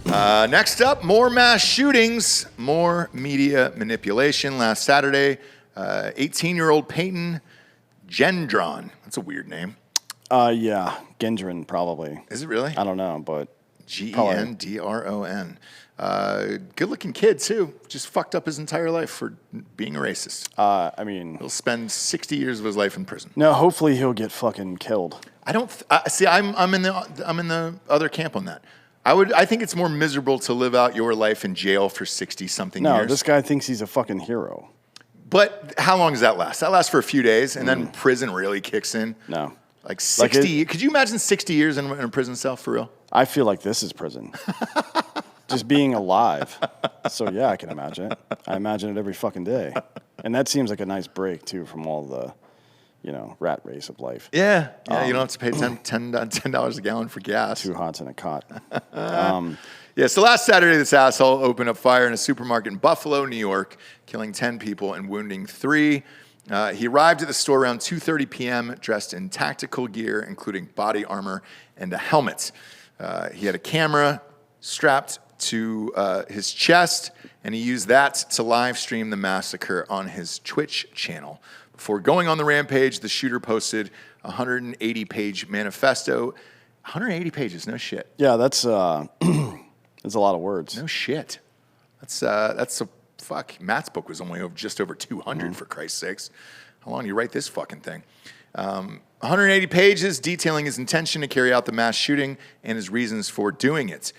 Next up, more mass shootings, more media manipulation. Last Saturday, 18-year-old Peyton Gendron. That's a weird name. Yeah, Gendron probably. Is it really? I don't know, but Gendron. Good-looking kid too. Just fucked up his entire life for being a racist. I mean, He'll spend 60 years of his life in prison. no. Hopefully, he'll get fucking killed. I don't see. I'm in the other camp on that. I think it's more miserable to live out your life in jail for 60-something years. No, this guy thinks he's a fucking hero. But how long does that last? That lasts for a few days, and then prison really kicks in. No. Like 60. Could you imagine 60 years in a prison cell for real? I feel like this is prison. Just being alive. So, yeah, I can imagine it. I imagine it every fucking day. And that seems like a nice break, too, from all the, rat race of life. Yeah. You don't have to pay $10 a gallon for gas. 2 hots in a cot. Yeah, so last Saturday, this asshole opened up fire in a supermarket in Buffalo, New York, killing 10 people and wounding 3. He arrived at the store around 2:30 p.m., dressed in tactical gear, including body armor and a helmet. He had a camera strapped to his chest, and he used that to live stream the massacre on his Twitch channel. Before going on the rampage, the shooter posted a 180-page manifesto. 180 pages, no shit. Yeah, that's that's a lot of words. No shit. That's a fuck. Matt's book was only just over 200 for Christ's sakes. How long do you write this fucking thing? 180 pages detailing his intention to carry out the mass shooting and his reasons for doing it.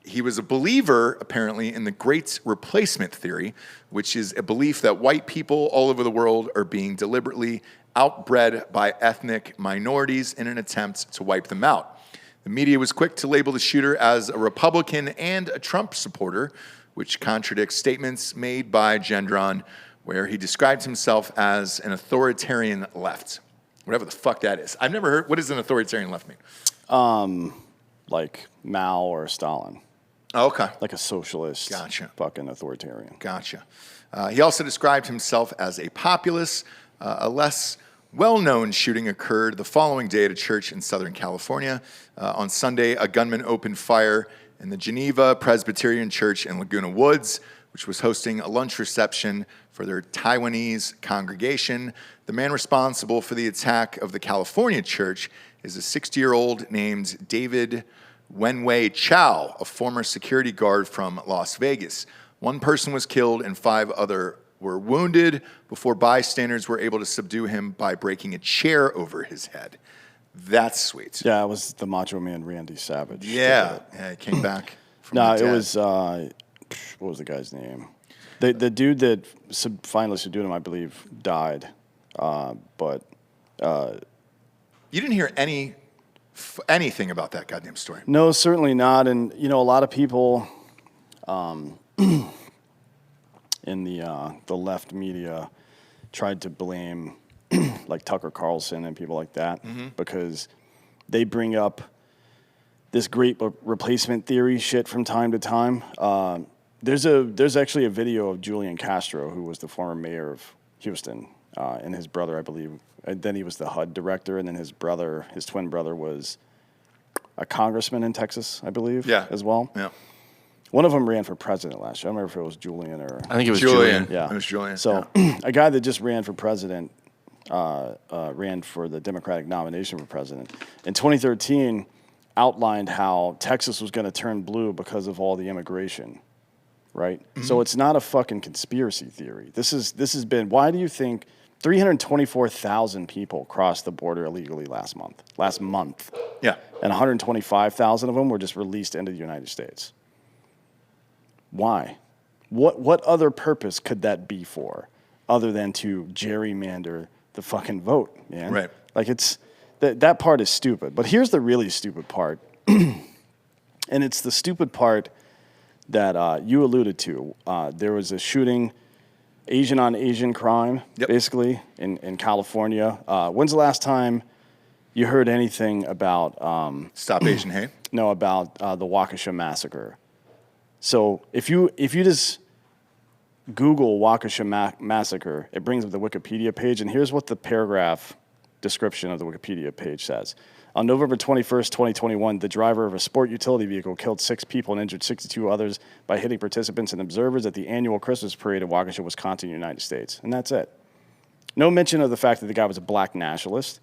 He was a believer, apparently, in the Great Replacement theory, which is a belief that white people all over the world are being deliberately outbred by ethnic minorities in an attempt to wipe them out. The media was quick to label the shooter as a Republican and a Trump supporter, which contradicts statements made by Gendron, where he described himself as an authoritarian left. Whatever the fuck that is. I've never heard, what does an authoritarian left mean? Like Mao or Stalin. Oh, okay. Like a socialist. Gotcha. Fucking authoritarian. Gotcha. He also described himself as a populist. A less well-known shooting occurred the following day at a church in Southern California. On Sunday, a gunman opened fire in the Geneva Presbyterian Church in Laguna Woods, which was hosting a lunch reception for their Taiwanese congregation. The man responsible for the attack of the California church is a 60-year-old named David Wenwei Chow, a former security guard from Las Vegas. 1 person was killed and 5 other were wounded before bystanders were able to subdue him by breaking a chair over his head. That's sweet. Yeah, it was the Macho Man Randy Savage. Yeah, he came back from No, the dead. it was, what was the guy's name? The dude that finally subdued him, I believe, died. But You didn't hear anything about that goddamn story. no, certainly not. And, a lot of people in the left media tried to blame like Tucker Carlson and people like that because they bring up this great replacement theory shit from time to time. There's actually a video of Julian Castro, who was the former mayor of Houston, and his brother, I believe. And then he was the HUD director, and then his twin brother, was a congressman in Texas, I believe, as well. Yeah. One of them ran for president last year. I don't remember if it was Julian or... I think it was Julian. Yeah. It was Julian. So a guy that just ran for president, ran for the Democratic nomination for president, in 2013 outlined how Texas was going to turn blue because of all the immigration, right? Mm-hmm. So it's not a fucking conspiracy theory. This has been... Why do you think 324,000 people crossed the border illegally last month? Yeah. And 125,000 of them were just released into the United States. Why? What other purpose could that be for other than to gerrymander the fucking vote, man? Right. Like that part is stupid. But here's the really stupid part. And it's the stupid part that you alluded to. There was a shooting, Asian on Asian crime, basically, in California. When's the last time you heard anything about... Stop Asian Hate? No, about the Waukesha massacre. So if you just Google Waukesha massacre, it brings up the Wikipedia page, and here's what the paragraph description of the Wikipedia page says. On November 21st, 2021, the driver of a sport utility vehicle killed 6 people and injured 62 others by hitting participants and observers at the annual Christmas parade in Waukesha, Wisconsin, United States. And that's it. No mention of the fact that the guy was a black nationalist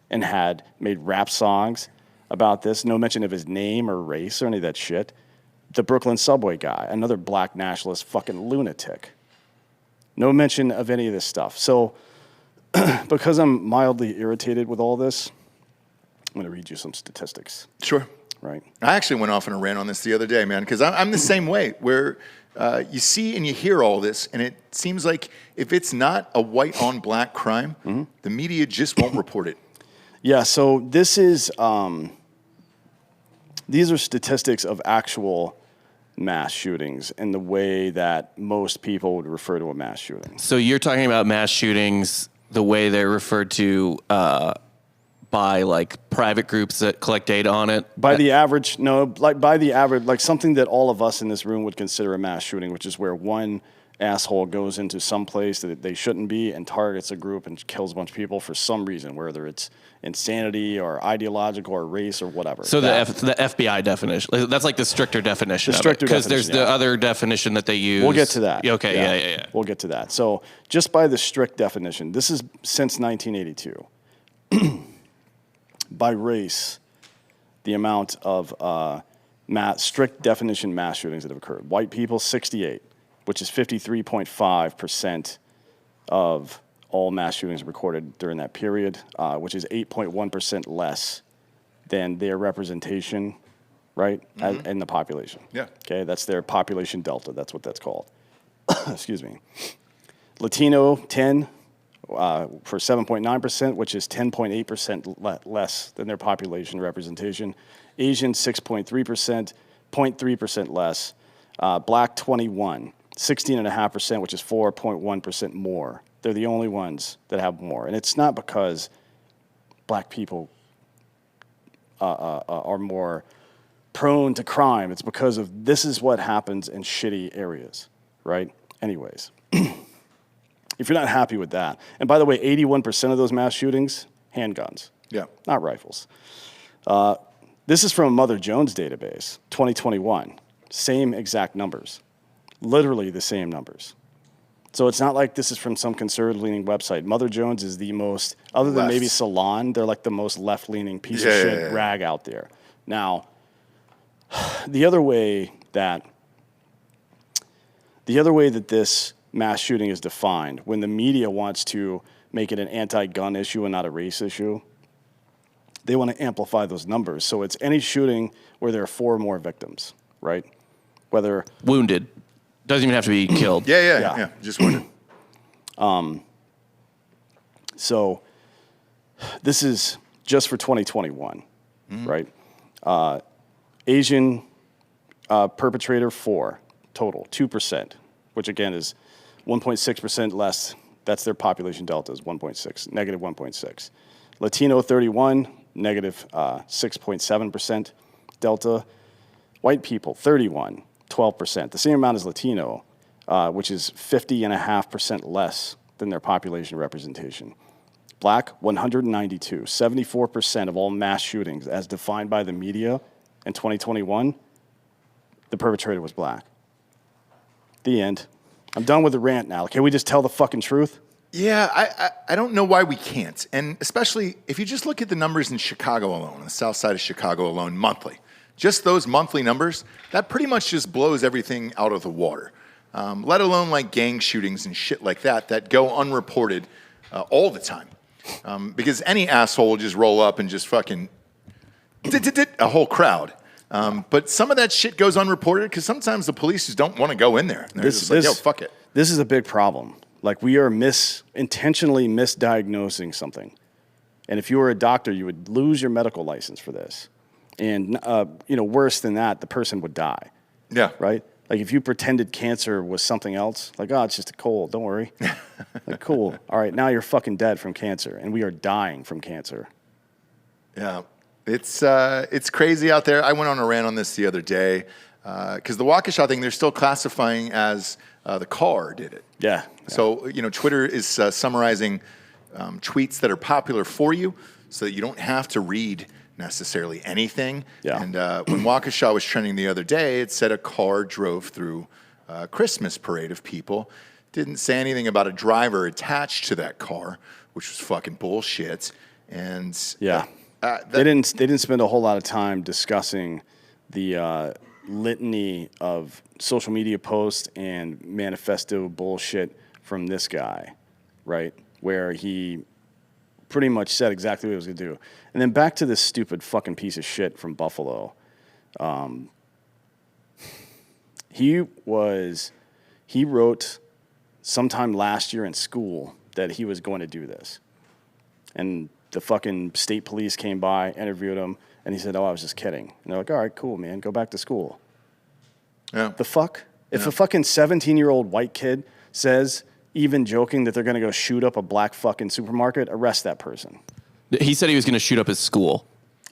and had made rap songs about this. No mention of his name or race or any of that shit. The Brooklyn subway guy, another black nationalist fucking lunatic. No mention of any of this stuff. So because I'm mildly irritated with all this, I'm going to read you some statistics. Sure. Right. I actually went off on a rant on this the other day, man, because I'm the same way, where you see and you hear all this, and it seems like if it's not a white on black crime, the media just won't report it. Yeah, so this is, these are statistics of actual mass shootings and the way that most people would refer to a mass shooting. So you're talking about mass shootings the way they're referred to by like private groups that collect data on it? By the average, no, like by the average, like something that all of us in this room would consider a mass shooting, which is where one asshole goes into some place that they shouldn't be and targets a group and kills a bunch of people for some reason, whether it's insanity or ideological or race or whatever. So the FBI definition, that's like the stricter definition. The stricter because there's definition, the other definition that they use. We'll get to that. Okay, yeah. We'll get to that. So just by the strict definition, this is since 1982. By race, the amount of strict definition mass shootings that have occurred. White people, 68, which is 53.5% of all mass shootings recorded during that period, which is 8.1% less than their representation, right, in the population. Yeah. Okay, that's their population delta. That's what that's called. Excuse me. Latino, 10. For 7.9%, which is 10.8% less than their population representation. Asian, 6.3%, 0.3% less. Black, 21, 16.5%, which is 4.1% more. They're the only ones that have more. And it's not because black people are more prone to crime. It's because of this is what happens in shitty areas, right? Anyways. If you're not happy with that, and by the way, 81% of those mass shootings, handguns. Yeah. Not rifles. This is from a Mother Jones database, 2021. Same exact numbers. Literally the same numbers. So it's not like this is from some conservative-leaning website. Mother Jones is the most, other than maybe Salon, they're like the most left-leaning piece of shit rag out there. Now, the other way that this mass shooting is defined, when the media wants to make it an anti-gun issue and not a race issue, they want to amplify those numbers. So it's any shooting where there are 4 or more victims, right? Whether wounded. Doesn't even have to be killed. Yeah. Just wounded. So this is just for 2021, right? Asian perpetrator 4 total, 2%, which again is 1.6% less. That's their population delta is 1.6, negative 1.6. Latino 31, negative 6.7% delta. White people 31, 12%. The same amount as Latino, which is 50.5% less than their population representation. Black 192, 74% of all mass shootings as defined by the media in 2021, the perpetrator was black. The end. I'm done with the rant now. Can we just tell the fucking truth? Yeah, I don't know why we can't. And especially if you just look at the numbers in Chicago alone, on the south side of Chicago alone, monthly. Just those monthly numbers, that pretty much just blows everything out of the water. Let alone like gang shootings and shit like that go unreported all the time. Because any asshole will just roll up and just fucking a whole crowd. But some of that shit goes unreported because sometimes the police just don't want to go in there. They're just like, yo, fuck it. This is a big problem. Like we are intentionally misdiagnosing something. And if you were a doctor, you would lose your medical license for this. And, worse than that, the person would die. Yeah. Right? Like if you pretended cancer was something else, like, oh, it's just a cold, don't worry. Like, cool. All right, now you're fucking dead from cancer. And we are dying from cancer. Yeah. It's crazy out there. I went on a rant on this the other day because the Waukesha thing, they're still classifying as the car did it. Yeah. So, Twitter is summarizing tweets that are popular for you so that you don't have to read necessarily anything. Yeah. And when Waukesha was trending the other day, it said a car drove through a Christmas parade of people. Didn't say anything about a driver attached to that car, which was fucking bullshit. And Yeah. They didn't spend a whole lot of time discussing the litany of social media posts and manifesto bullshit from this guy, right? Where he pretty much said exactly what he was going to do. And then back to this stupid fucking piece of shit from Buffalo. He wrote sometime last year in school that he was going to do this. And the fucking state police came by, interviewed him, and he said, "Oh, I was just kidding." And they're like, "All right, cool, man. Go back to school." Yeah. The fuck? If a fucking 17-year-old white kid says, even joking, that they're going to go shoot up a black fucking supermarket, arrest that person. He said he was going to shoot up his school.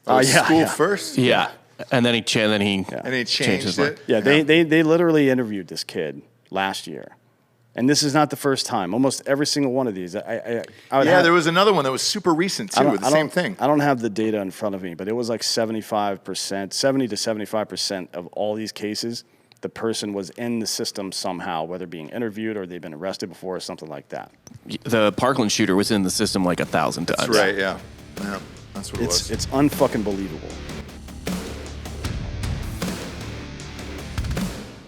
School first? Yeah. And then he And he changed his mind. it? Yeah, they literally interviewed this kid last year. And this is not the first time. Almost every single one of these. There was another one that was super recent, too, with the same thing. I don't have the data in front of me, but it was like 70 to 75% of all these cases, the person was in the system somehow, whether being interviewed or they've been arrested before or something like that. The Parkland shooter was in the system like 1,000 times. That's right, yeah. Yeah, that's what it was. It's unfucking believable.